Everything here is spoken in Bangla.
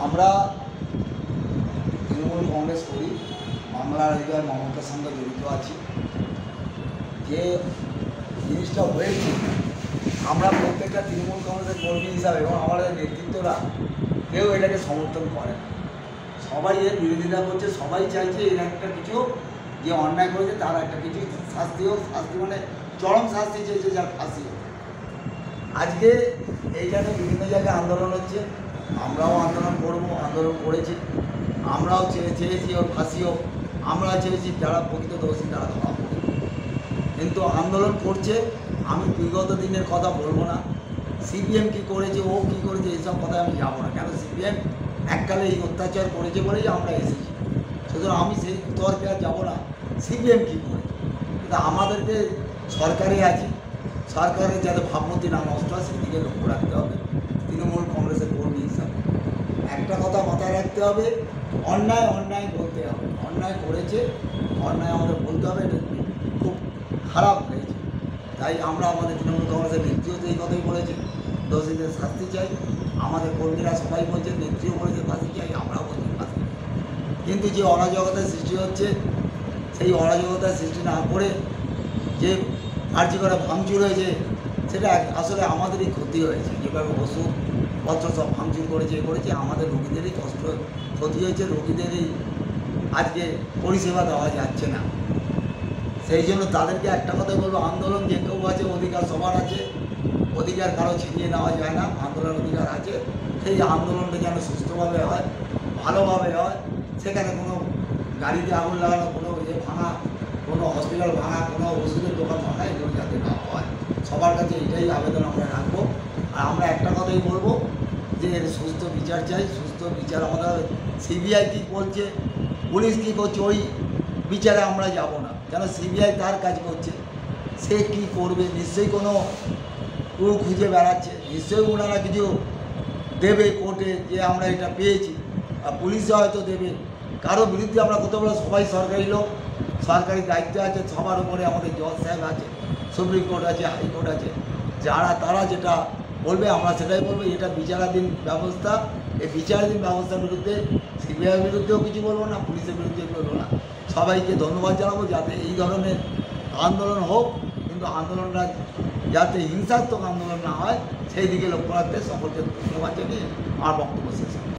আমরা তৃণমূল কংগ্রেস করি, বাংলার হৃদয় মমতার সঙ্গে জড়িত আছি। যে জিনিসটা হয়েছে, আমরা প্রত্যেকটা তৃণমূল কংগ্রেসের কর্মী হিসাবে এবং আমাদের নেতৃত্বরা কেউ এটাকে সমর্থন করে না। সবাই এর বিরোধিতা করছে, সবাই চাইছে এর একটা কিছু, যে অন্যায় করেছে তার একটা কিছু শাস্তি হোক। শাস্তি মানে চরম শাস্তি চেয়েছে, যার ফাঁসি হোক। আজকে এই জায়গায় বিভিন্ন জায়গায় আন্দোলন হচ্ছে, আমরাও আন্দোলন করব, আন্দোলন করেছি। আমরাও চেয়েছি ওর ফাঁসি হোক, আমরা চেয়েছি যারা প্রকৃত দোষী তারা ধরা পড়ে। কিন্তু আন্দোলন করছে, আমি বিগত দিনের কথা বলবো না। সিপিএম কী করেছে, ও কী করেছে, এইসব কথায় আমি যাবো না। কেন সিপিএম এককালে এই অত্যাচার করেছে বলেই আমরা এসেছি। সুতরাং আমি সেই তর্কে আর যাবো না সিপিএম কী করে। কিন্তু আমাদেরকে সরকারে আছি, সরকারের যাতে ভাবমূর্তি না নষ্ট হয় সেদিকে লক্ষ্য রাখতে হবে। তৃণমূল কংগ্রেসের কর্মী হিসাবে একটা কথা মাথায় রাখতে হবে, অন্যায় অন্যায় বলতে হবে। অন্যায় করেছে, অন্যায় আমাদের বলতে হবে, এটা খুব খারাপ হয়েছে। তাই আমরা আমাদের তৃণমূল কংগ্রেসের নেত্রীও এই কথাই বলেছে, দোষীদের শাস্তি চাই। আমাদের কর্মীরা সবাই বলছে, নেত্রীও বলেছে ফাঁসি চাই, আমরাও বলছি ফাঁসি। কিন্তু যে অরাজকতার সৃষ্টি হচ্ছে, সেই অরাজকতার সৃষ্টি না করে যে কার্য করে ভাঙচুর হয়েছে, সেটা আসলে আমাদেরই ক্ষতি হয়েছে। যেভাবে ওষুধপত্র সব ভাঙচুর করেছে আমাদের রোগীদেরই ক্ষতি হয়েছে, রোগীদেরই আজকে পরিষেবা দেওয়া যাচ্ছে না। সেই জন্য তাদেরকে একটা কথা বলবো, আন্দোলন যে কেউ আছে, অধিকার সবার আছে, অধিকার কারো ছিনিয়ে নেওয়া যায় না, আন্দোলন অধিকার আছে। সেই আন্দোলনটা যেন সুস্থভাবে হয়, ভালোভাবে হয়। সেখানে কোনো গাড়িতে আগুন লাগানো, কোনো ভাঙা, কোনো হসপিটাল ভাঙা, কোনো ওষুধের দোকান ভাঙা, এগুলো যাতে না হয়। সবার কাছে এটাই আবেদন আমরা রাখবো। আর আমরা একটা কথাই বলবো যে এর সুস্থ বিচার চাই। সুস্থ বিচার আমাদের, সিবিআই কী করছে, পুলিশ কী করছে, ওই বিচারে আমরা যাব না। কেন সিবিআই তার কাজ করছে, সে কি করবে, নিশ্চয়ই কোনো খুঁজে বেড়াচ্ছে, নিশ্চয়ই ওনারা কিছু দেবে কোর্টে যে আমরা এটা পেয়েছি, আর পুলিশে হয়তো দেবে। কারো বিরুদ্ধে আমরা কত বড়, সবাই সরকারি লোক, সরকারি দায়িত্ব আছে, সবার উপরে আমাদের জজ সাহেব আছে, সুপ্রিম কোর্ট আছে, হাইকোর্ট আছে। তারা যেটা বলবে আমরা সেটাই বলবো। এটা বিচারাধীন ব্যবস্থা, এই বিচারাধীন ব্যবস্থার বিরুদ্ধে সিবিআইয়ের বিরুদ্ধেও কিছু বলবো না, পুলিশের বিরুদ্ধে বলবো না। সবাইকে ধন্যবাদ জানাবো যাতে এই ধরনের আন্দোলন হোক, কিন্তু আন্দোলনটা যাতে হিংসাত্মক আন্দোলন না হয় সেই দিকে লক্ষ্য রাখতে সকলকে ধন্যবাদ জানিয়ে আমার বক্তব্য শেষ।